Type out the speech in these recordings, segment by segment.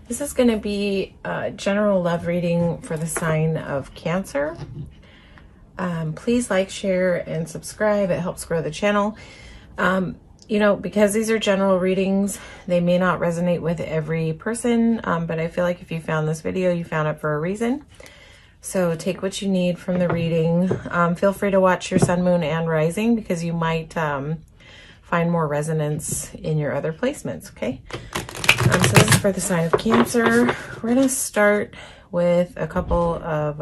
This is going to be a general love reading for the sign of Cancer. Please like, share, and subscribe. It helps grow the channel. You know, because these are general readings, they may not resonate with every person, but I feel like if you found this video, you found it for a reason. So take what you need from the reading. Feel free to watch your sun, moon, and rising because you might find more resonance in your other placements, okay? So this is for the sign of Cancer. We're going to start with a couple of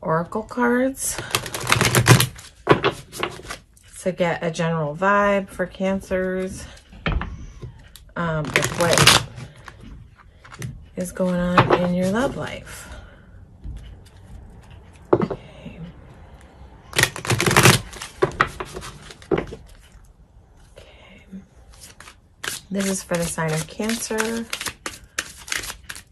oracle cards to get a general vibe for Cancers with what is going on in your love life. Okay. This is for the sign of Cancer.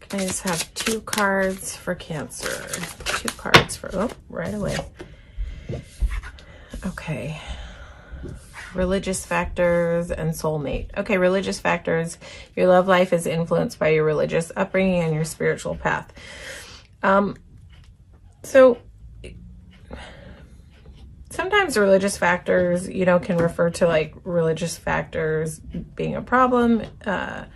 Can I just have 2 cards for Cancer? 2 cards for, oh, right away. Okay. Religious factors and soulmate. Okay, religious factors. Your love life is influenced by your religious upbringing and your spiritual path. So sometimes religious factors, you know, can refer to like religious factors being a problem in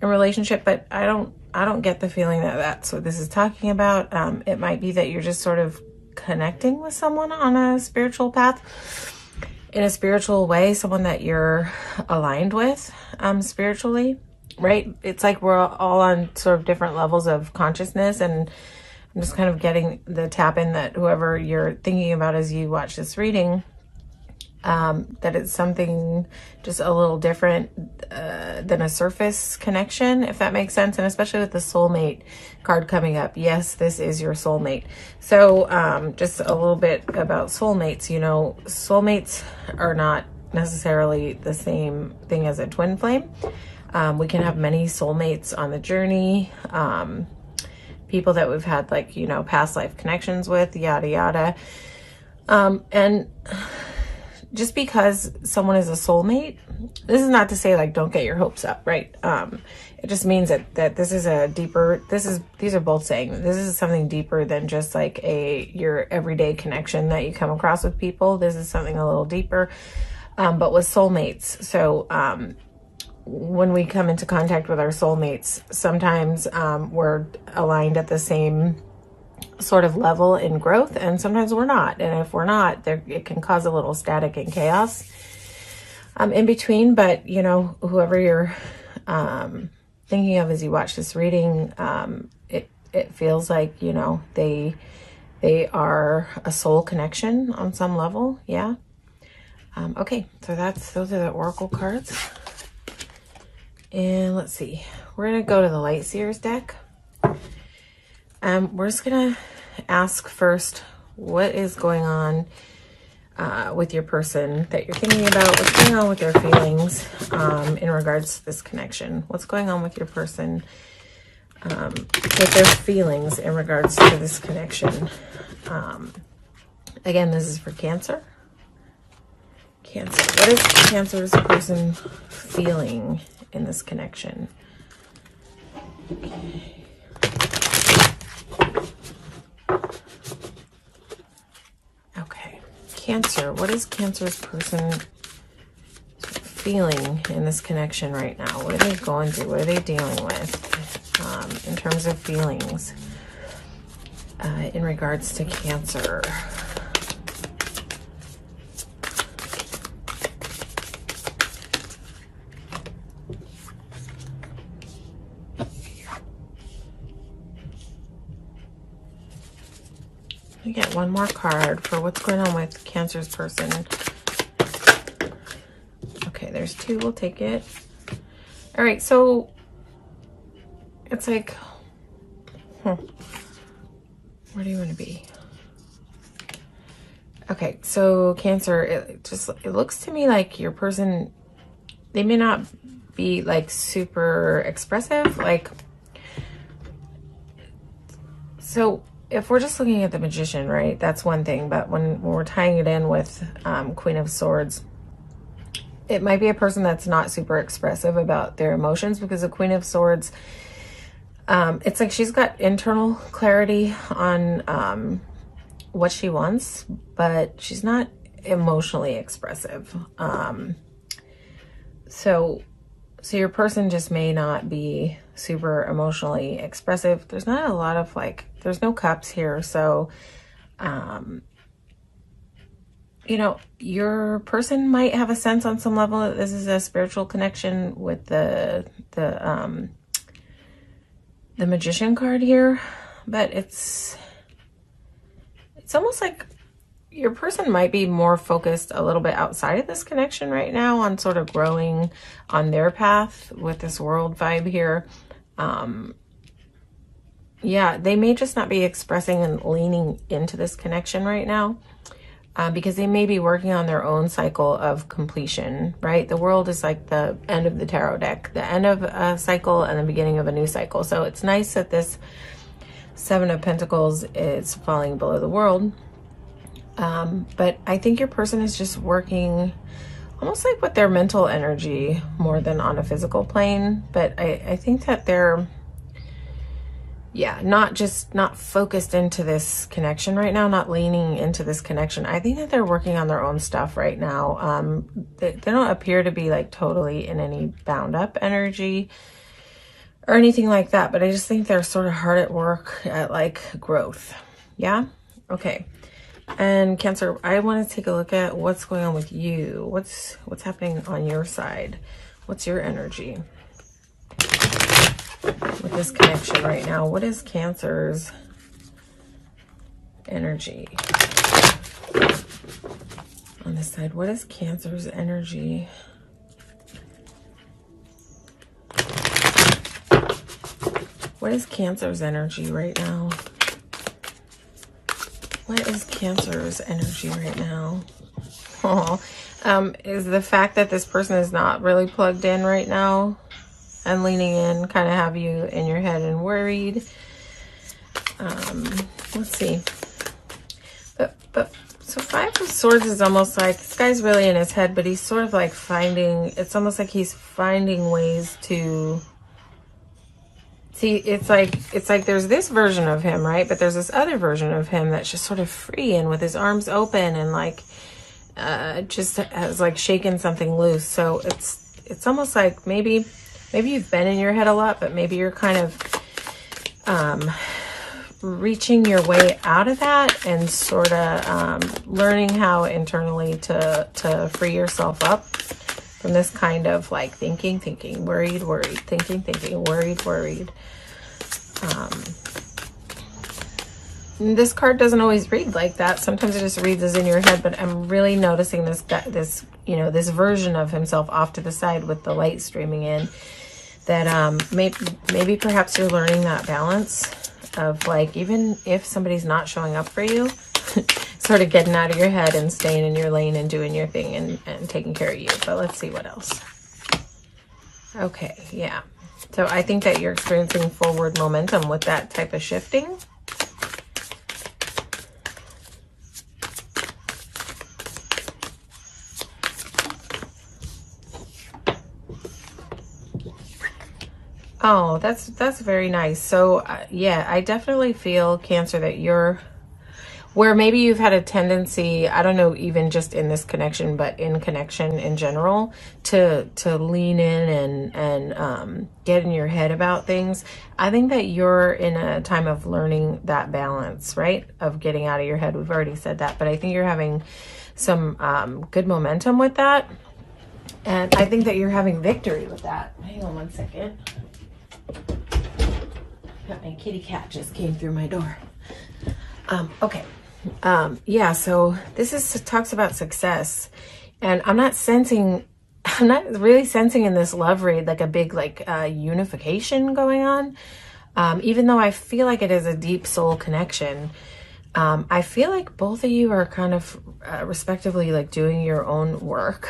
relationship, but I don't get the feeling that that's what this is talking about. It might be that you're just sort of connecting with someone on a spiritual path, in a spiritual way, someone that you're aligned with spiritually, right? It's like we're all on sort of different levels of consciousness, and I'm just kind of getting the tap in that whoever you're thinking about as you watch this reading, that it's something just a little different than a surface connection, if that makes sense. And especially with the soulmate card coming up. Yes, this is your soulmate. So just a little bit about soulmates. You know, soulmates are not necessarily the same thing as a twin flame. We can have many soulmates on the journey. People that we've had, like, you know, past life connections with, yada, yada. And just because someone is a soulmate, this is not to say like don't get your hopes up, right? It just means that this is a deeper, these are both saying this is something deeper than just like your everyday connection that you come across with people. This is something a little deeper, but with soulmates. So when we come into contact with our soulmates, sometimes we're aligned at the same sort of level in growth, and sometimes we're not. And if we're not, it can cause a little static and chaos in between. But you know, whoever you're thinking of as you watch this reading, it feels like, you know, they are a soul connection on some level. Yeah. Okay, so those are the oracle cards. And let's see, we're gonna go to the Light Seers deck. We're just gonna ask first, what is going on with your person that you're thinking about? What's going on with their feelings in regards to this connection? What's going on with your person with their feelings in regards to this connection? Again, this is for Cancer. Cancer. What is Cancer's person feeling in this connection? Okay. Okay, Cancer, what is Cancer's person feeling in this connection right now? What are they going through? What are they dealing with in terms of feelings in regards to Cancer? We get one more card for what's going on with Cancer's person. Okay, there's 2. We'll take it. All right, so it's like, where do you want to be? Okay, so Cancer, it looks to me like your person, they may not be like super expressive, like, so if we're just looking at the Magician, right, that's one thing. But when we're tying it in with Queen of Swords, it might be a person that's not super expressive about their emotions, because the Queen of Swords, it's like she's got internal clarity on what she wants, but she's not emotionally expressive. So your person just may not be super emotionally expressive. There's not a lot of like, there's no cups here. So, you know, your person might have a sense on some level that this is a spiritual connection with the Magician card here, but it's almost like your person might be more focused a little bit outside of this connection right now on sort of growing on their path with this world vibe here. Yeah, they may just not be expressing and leaning into this connection right now, because they may be working on their own cycle of completion, right? The world is like the end of the tarot deck, the end of a cycle and the beginning of a new cycle. So it's nice that this Seven of Pentacles is falling below the world. But I think your person is just working almost like with their mental energy more than on a physical plane. But I think that they're, yeah, not focused into this connection right now, not leaning into this connection. I think that they're working on their own stuff right now. They don't appear to be like totally in any bound up energy or anything like that, but I just think they're sort of hard at work at like growth. Yeah. Okay. And Cancer, I want to take a look at what's going on with you. What's happening on your side? What's your energy with this connection right now? What is Cancer's energy on this side? What is Cancer's energy? What is Cancer's energy right now? What is Cancer's energy right now? Oh, is the fact that this person is not really plugged in right now and leaning in kind of have you in your head and worried? Let's see. But so Five of Swords is almost like this guy's really in his head, but he's sort of like finding, it's almost like he's finding ways to see. It's like there's this version of him, right? But there's this other version of him that's just sort of free and with his arms open and like just has like shaken something loose. So it's almost like maybe you've been in your head a lot, but maybe you're kind of reaching your way out of that and sort of learning how internally to free yourself up from this kind of like thinking, worried, thinking, worried. This card doesn't always read like that. Sometimes it just reads as in your head, but I'm really noticing this you know, this version of himself off to the side with the light streaming in, that maybe perhaps you're learning that balance of like, even if somebody's not showing up for you, sort of getting out of your head and staying in your lane and doing your thing and taking care of you. But let's see what else. Okay, yeah. So I think that you're experiencing forward momentum with that type of shifting. Oh, that's very nice. So yeah, I definitely feel, Cancer, that you're where maybe you've had a tendency, I don't know, even just in this connection, but in connection in general, to lean in and get in your head about things. I think that you're in a time of learning that balance, right? Of getting out of your head. We've already said that, but I think you're having some good momentum with that. And I think that you're having victory with that. Hang on one second. My kitty cat just came through my door. Okay. Yeah, so this talks about success, and I'm not really sensing in this love read like a big like unification going on. Even though I feel like it is a deep soul connection, I feel like both of you are kind of respectively like doing your own work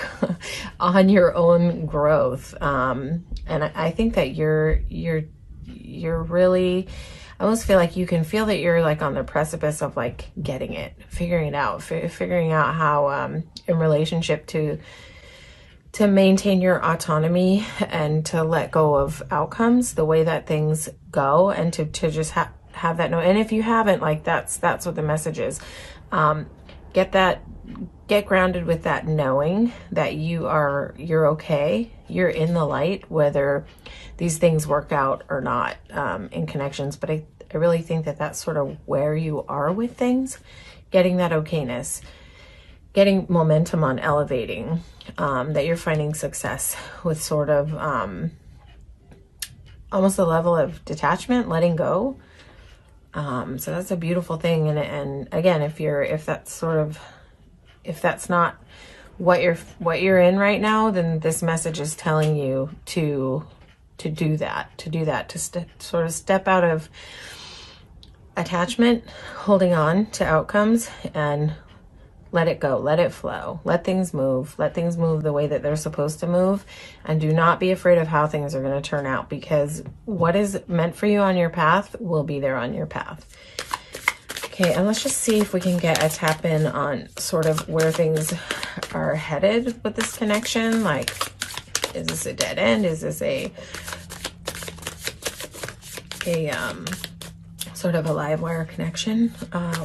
on your own growth. And I think that you're really, I almost feel like you can feel that you're like on the precipice of like getting it, figuring it out, figuring out how in relationship to to maintain your autonomy and to let go of outcomes, the way that things go, and to just have that know. And if you haven't, like, that's what the message is. Get grounded with that knowing that you're okay, you're in the light, whether these things work out or not, in connections. But I really think that that's sort of where you are with things, getting that okayness, getting momentum on elevating, that you're finding success with sort of almost a level of detachment, letting go. So that's a beautiful thing. And again, if that's not what you're in right now, then this message is telling you to do that, to sort of step out of attachment, holding on to outcomes, and let it go, let it flow, let things move the way that they're supposed to move. And do not be afraid of how things are going to turn out, because what is meant for you on your path will be there on your path. Okay, and let's just see if we can get a tap in on sort of where things are headed with this connection. Like, is this a dead end? Is this a sort of a live wire connection?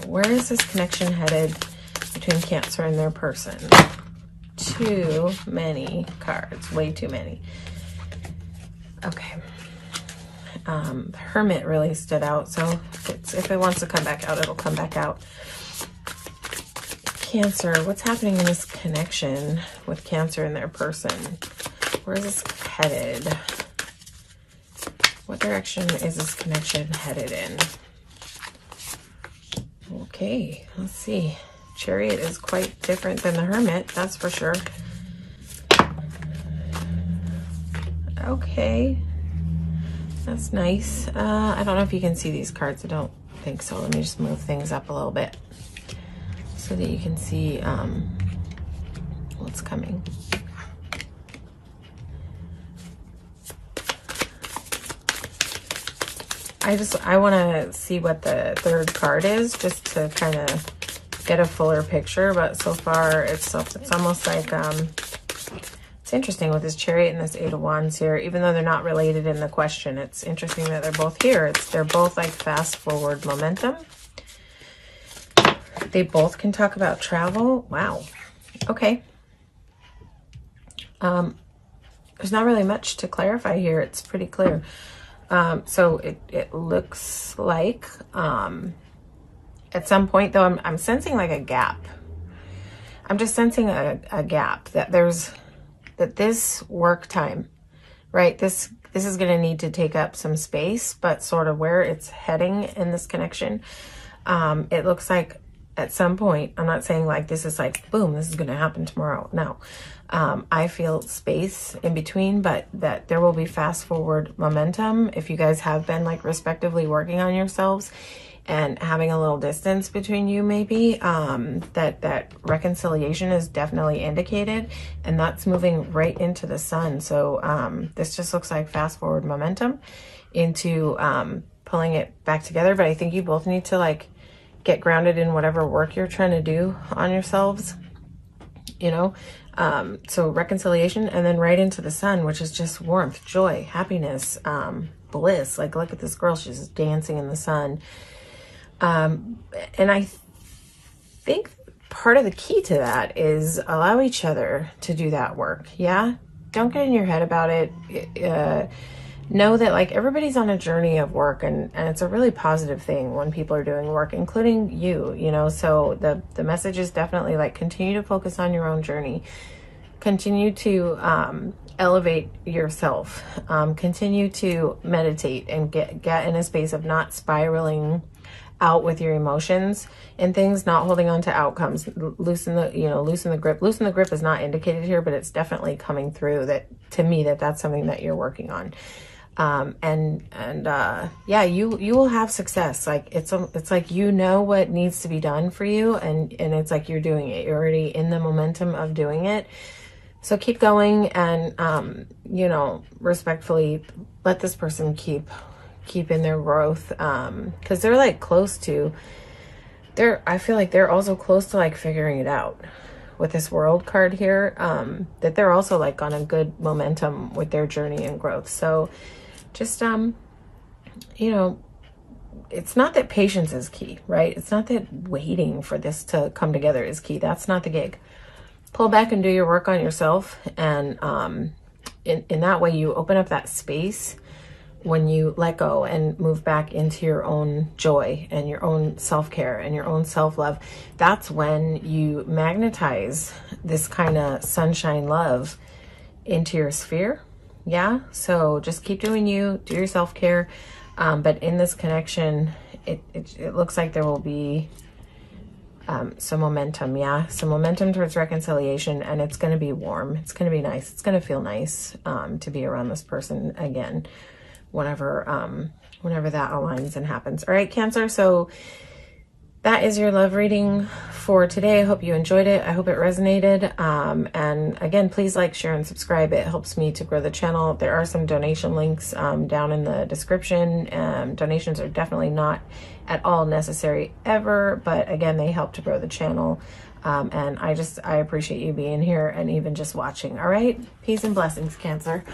Where is this connection headed between Cancer and their person? Too many cards, way too many. Okay. Hermit really stood out, so if it wants to come back out, it'll come back out. Cancer, what's happening in this connection with Cancer and their person? Where is this headed? What direction is this connection headed in? Okay, let's see. Chariot is quite different than the Hermit, that's for sure. Okay, that's nice. I don't know if you can see these cards. I don't think so. Let me just move things up a little bit so that you can see what's coming. I want to see what the third card is, just to kind of get a fuller picture. But so far it's almost like it's interesting with this Chariot and this Eight of Wands here, even though they're not related in the question. It's interesting that they're both here. They're both like fast forward momentum. They both can talk about travel. Wow. Okay. There's not really much to clarify here. It's pretty clear. So it looks like at some point, though, I'm sensing like a gap. I'm just sensing a gap, that this work time, right? This is going to need to take up some space, but sort of where it's heading in this connection, it looks like at some point, I'm not saying like this is like, boom, this is going to happen tomorrow. No, I feel space in between, but that there will be fast forward momentum. If you guys have been like respectively working on yourselves and having a little distance between you, maybe, that reconciliation is definitely indicated, and that's moving right into the sun. So this just looks like fast forward momentum into pulling it back together. But I think you both need to like get grounded in whatever work you're trying to do on yourselves, you know. So reconciliation, and then right into the sun, which is just warmth, joy, happiness, bliss. Like, look at this girl, she's just dancing in the sun. And I think part of the key to that is allow each other to do that work. Yeah. Don't get in your head about it. Know that like everybody's on a journey of work, and it's a really positive thing when people are doing work, including you know. So the message is definitely like, continue to focus on your own journey, continue to elevate yourself, continue to meditate and get in a space of not spiraling out with your emotions and things, not holding on to outcomes. Loosen the grip. Loosen the grip is not indicated here, but it's definitely coming through that to me, that's something that you're working on. Yeah, you will have success. Like it's like, you know what needs to be done for you, and it's like you're doing it. You're already in the momentum of doing it. So keep going, and you know, respectfully let this person keep in their growth, because they're like close to, I feel like they're also close to like figuring it out, with this World card here, that they're also like on a good momentum with their journey and growth. So just, you know, it's not that patience is key, right? It's not that waiting for this to come together is key. That's not the gig. Pull back and do your work on yourself. And in that way, you open up that space when you let go and move back into your own joy and your own self-care and your own self-love. That's when you magnetize this kind of sunshine love into your sphere. Yeah, so just keep doing you, do your self-care. But in this connection, it looks like there will be some momentum. Yeah, some momentum towards reconciliation, and it's going to be warm. It's going to be nice. It's going to feel nice to be around this person again, whenever that aligns and happens. All right, Cancer. So that is your love reading for today. I hope you enjoyed it. I hope it resonated. And again, please like, share, and subscribe. It helps me to grow the channel. There are some donation links down in the description. Donations are definitely not at all necessary ever, but again, they help to grow the channel. And I appreciate you being here and even just watching. All right, peace and blessings, Cancer.